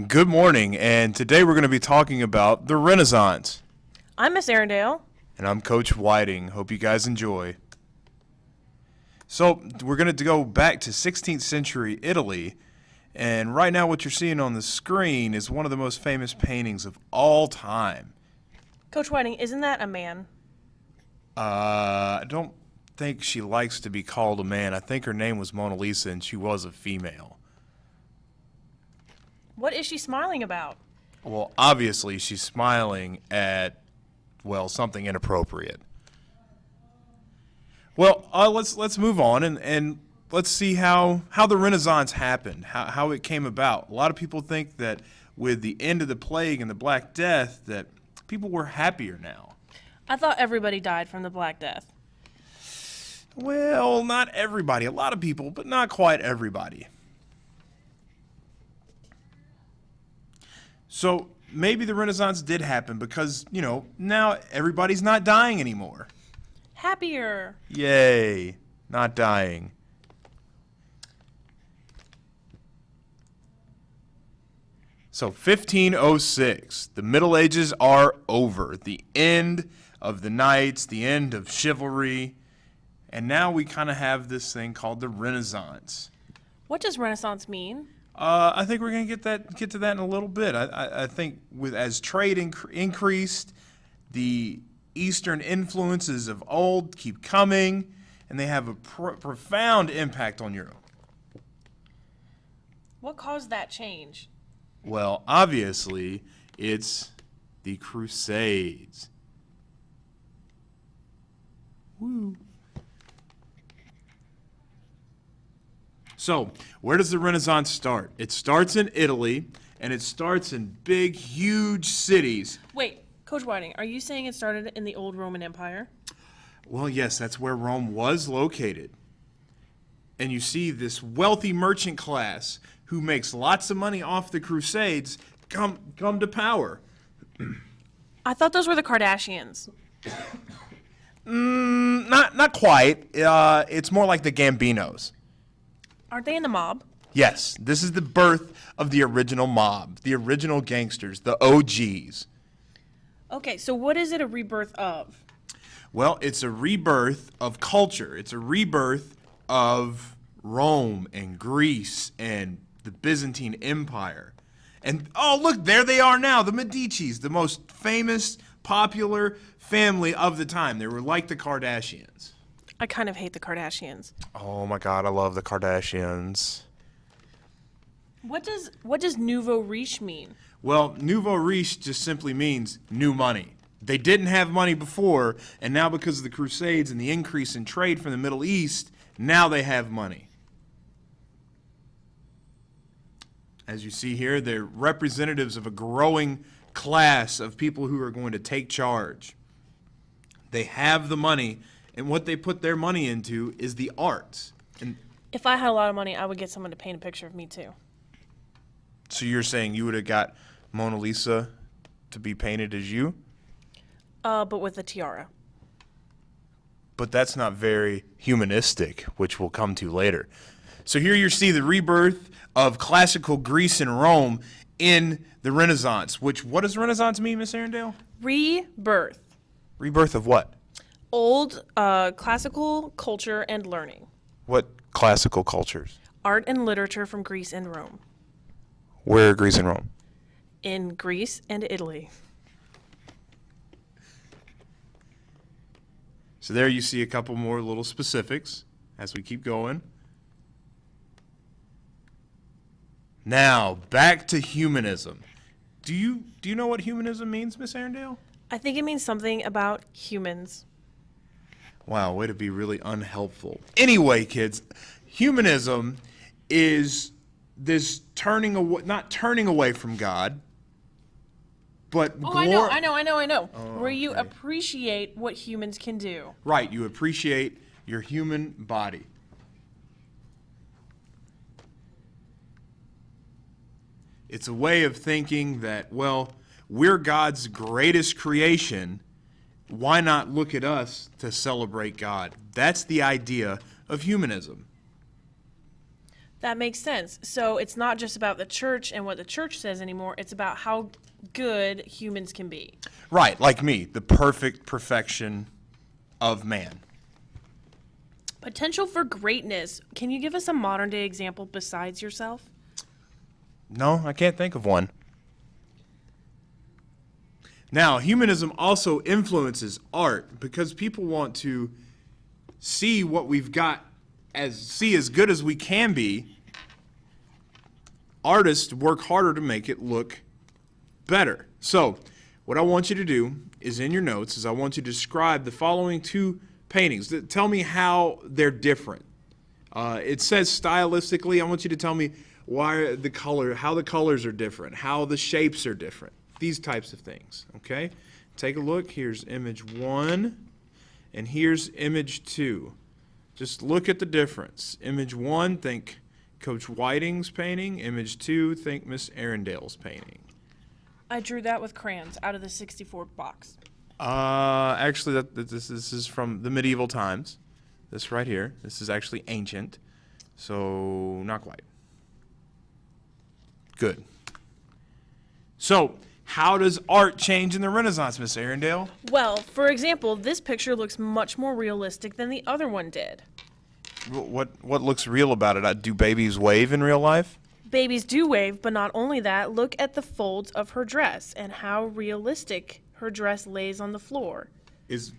Good morning, and today we're going to be talking about the Renaissance. I'm Miss Arendelle. And I'm Coach Whiting. Hope you guys enjoy. So, we're going to go back to 16th century Italy, and right now what you're seeing on the screen is one of the most famous paintings of all time. Coach Whiting, isn't that a man? I don't think she likes to be called a man. I think her name was Mona Lisa, and she was a female. What is she smiling about? Well, obviously she's smiling at, something inappropriate. Well, let's move on and let's see how the Renaissance happened, how it came about. A lot of people think that with the end of the plague and the Black Death that people were happier now. I thought everybody died from the Black Death. Well, not everybody. A lot of people, but not quite everybody. So maybe the Renaissance did happen because, now everybody's not dying anymore. Happier. Yay, not dying. So 1506, the Middle Ages are over. The end of the knights, the end of chivalry, and now we kind of have this thing called the Renaissance. What does Renaissance mean? I think we're going to get to that in a little bit. I think as trade increased, the Eastern influences of old keep coming, and they have a profound impact on Europe. What caused that change? Well, obviously, it's the Crusades. Woo. So, where does the Renaissance start? It starts in Italy, and it starts in big, huge cities. Wait, Coach Whiting, are you saying it started in the old Roman Empire? Well, yes, that's where Rome was located. And you see this wealthy merchant class who makes lots of money off the Crusades come to power. I thought those were the Kardashians. Not quite. It's more like the Gambinos. Aren't they in the mob? Yes, this is the birth of the original mob, the original gangsters, the OGs. Okay, so what is it a rebirth of? Well, it's a rebirth of culture. It's a rebirth of Rome and Greece and the Byzantine Empire. And, oh, look, there they are now, the Medicis, the most famous, popular family of the time. They were like the Kardashians. I kind of hate the Kardashians. Oh, my God, I love the Kardashians. What does nouveau riche mean? Well, nouveau riche just simply means new money. They didn't have money before, and now because of the Crusades and the increase in trade from the Middle East, now they have money. As you see here, they're representatives of a growing class of people who are going to take charge. They have the money, and what they put their money into is the arts. And If I had a lot of money, I would get someone to paint a picture of me too. so you're saying you would have got Mona Lisa to be painted as you? But with a tiara. But that's not very humanistic, which we'll come to later. So here you see the rebirth of classical Greece and Rome in the Renaissance, what does Renaissance mean, Miss Arendelle? Rebirth. Rebirth of what? Old classical culture and learning. What classical cultures? Art and literature from Greece and Rome. Where are Greece and Rome? In Greece and Italy. So there you see a couple more little specifics as we keep going. Now, back to humanism. Do you know what humanism means, Miss Arendelle? I think it means something about humans. Wow, way to be really unhelpful. Anyway, kids, humanism is this not turning away from God, but I know. Where you appreciate what humans can do. Right, you appreciate your human body. It's a way of thinking that, we're God's greatest creation. Why not look at us to celebrate God? That's the idea of humanism. That makes sense. So it's not just about the church and what the church says anymore. It's about how good humans can be. Right, like me, the perfect perfection of man. Potential for greatness. Can you give us a modern day example besides yourself? No, I can't think of one. Now, humanism also influences art because people want to see what we've got as good as we can be. Artists work harder to make it look better. So, what I want you to do is in your notes is I want you to describe the following two paintings. Tell me how they're different. It says stylistically. I want you to tell me how the colors are different, how the shapes are different. These types of things, okay? Take a look. Here's image 1, and here's image 2. Just look at the difference. Image 1, think Coach Whiting's painting. Image 2, think Miss Arundale's painting. I drew that with crayons out of the 64 box. Actually, this is from the medieval times. This right here. This is actually ancient, so not quite. Good. So, how does art change in the Renaissance, Miss Arundale? Well, for example, this picture looks much more realistic than the other one did. What looks real about it? Do babies wave in real life? Babies do wave, but not only that, look at the folds of her dress and how realistic her dress lays on the floor.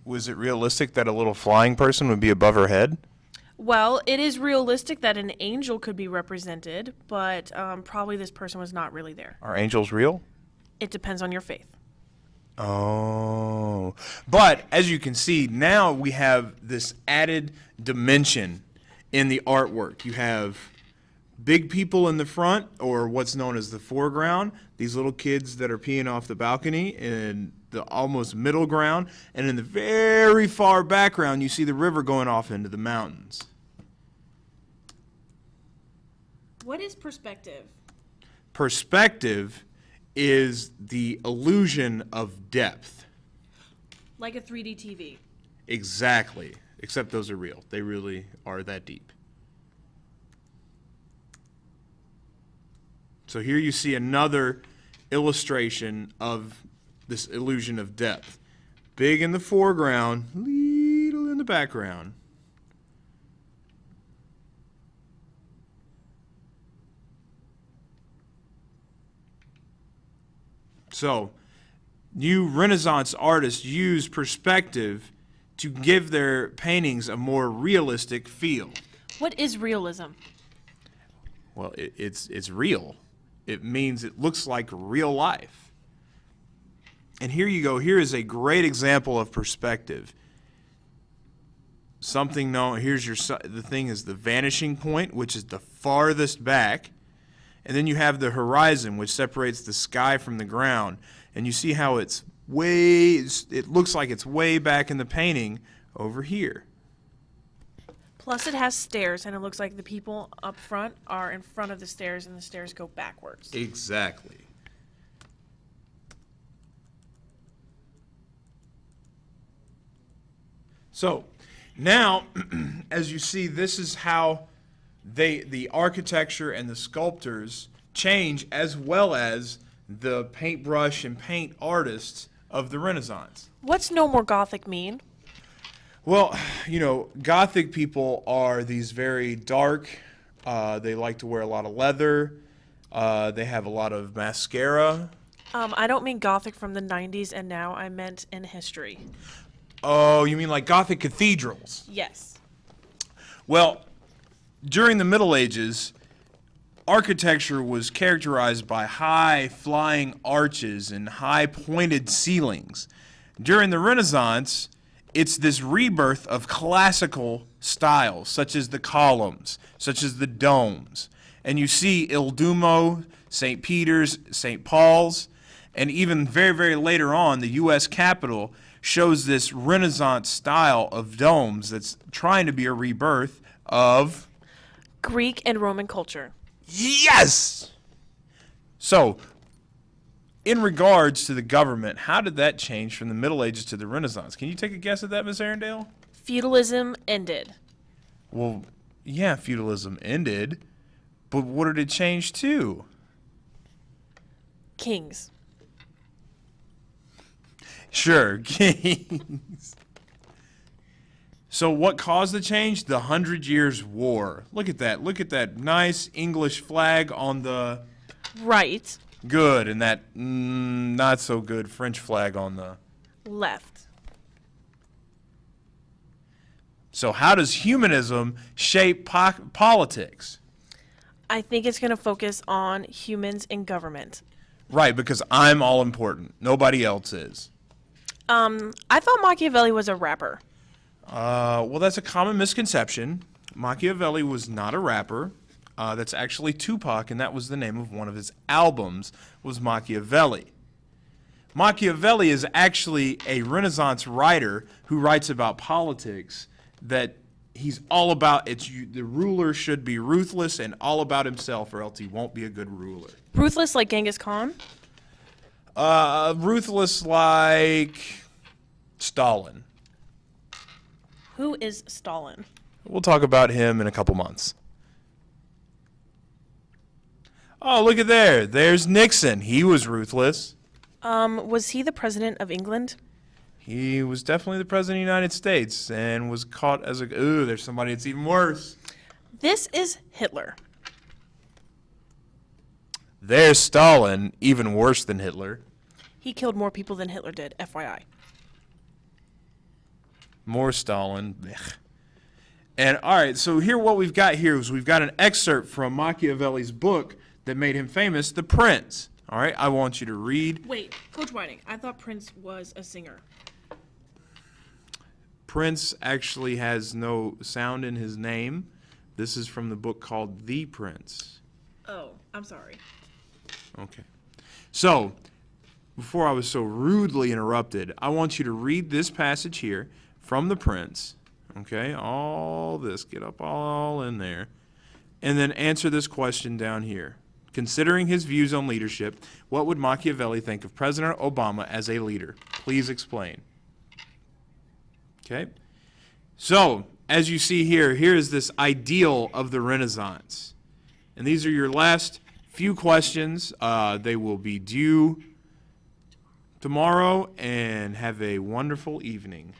Was it realistic that a little flying person would be above her head? Well, it is realistic that an angel could be represented, but probably this person was not really there. Are angels real? It depends on your faith. Oh. But as you can see, now we have this added dimension in the artwork. You have big people in the front, or what's known as the foreground, these little kids that are peeing off the balcony in the almost middle ground, and in the very far background, you see the river going off into the mountains. What is perspective? Perspective is the illusion of depth. Like a 3D TV. Exactly. Except those are real. They really are that deep. So here you see another illustration of this illusion of depth. Big in the foreground, little in the background. So, new Renaissance artists use perspective to give their paintings a more realistic feel. What is realism? Well, it's real. It means it looks like real life. And here you go. Here is a great example of perspective. Something known, the thing is the vanishing point, which is the farthest back. And then you have the horizon, which separates the sky from the ground. And you see how it looks like it's way back in the painting over here. Plus it has stairs, and it looks like the people up front are in front of the stairs, and the stairs go backwards. Exactly. So, now, as you see, this is how the architecture and the sculptors change, as well as the paintbrush and paint artists of the Renaissance. What's no more Gothic mean? Well, Gothic people are these very dark. They like to wear a lot of leather. They have a lot of mascara. I don't mean Gothic from the 90s and now. I meant in history. Oh, you mean like Gothic cathedrals? Yes. Well, during the Middle Ages, architecture was characterized by high flying arches and high pointed ceilings. During the Renaissance, it's this rebirth of classical styles, such as the columns, such as the domes. And you see Il Duomo, St. Peter's, St. Paul's, and even very, very later on, the U.S. Capitol shows this Renaissance style of domes that's trying to be a rebirth of Greek and Roman culture. Yes! So, in regards to the government, how did that change from the Middle Ages to the Renaissance? Can you take a guess at that, Miss Arundale? Feudalism ended. Well, yeah, feudalism ended, But what did it change to? Kings. Sure, kings. So what caused the change? The 100 Years' War. Look at that. Look at that nice English flag on the Right. good and that not so good French flag on the... Left. So how does humanism shape politics? I think it's going to focus on humans in government. Right, because I'm all important. Nobody else is. I thought Machiavelli was a rapper. Well, that's a common misconception. Machiavelli was not a rapper. That's actually Tupac, and that was the name of one of his albums, was Machiavelli. Machiavelli is actually a Renaissance writer who writes about politics, that he's all about the ruler should be ruthless and all about himself, or else he won't be a good ruler. Ruthless like Genghis Khan? Ruthless like Stalin. Who is Stalin? We'll talk about him in a couple months. Oh, look at there. There's Nixon. He was ruthless. Was he the president of England? He was definitely the president of the United States and was caught as ooh, there's somebody that's even worse. This is Hitler. There's Stalin, even worse than Hitler. He killed more people than Hitler did, FYI. More Stalin. Blech. And all right, so here what we've got here is we've got an excerpt from Machiavelli's book that made him famous, The Prince. All right, I want you to read. Wait, Coach Whiting, I thought Prince was a singer. Prince actually has no sound in his name. This is from the book called The Prince. Oh, I'm sorry. Okay. So, before I was so rudely interrupted, I want you to read this passage here from The Prince. Okay, all this, get up all in there. And then answer this question down here. Considering his views on leadership, what would Machiavelli think of President Obama as a leader? Please explain. Okay. So, as you see here, here is this ideal of the Renaissance. And these are your last few questions. They will be due tomorrow, and have a wonderful evening.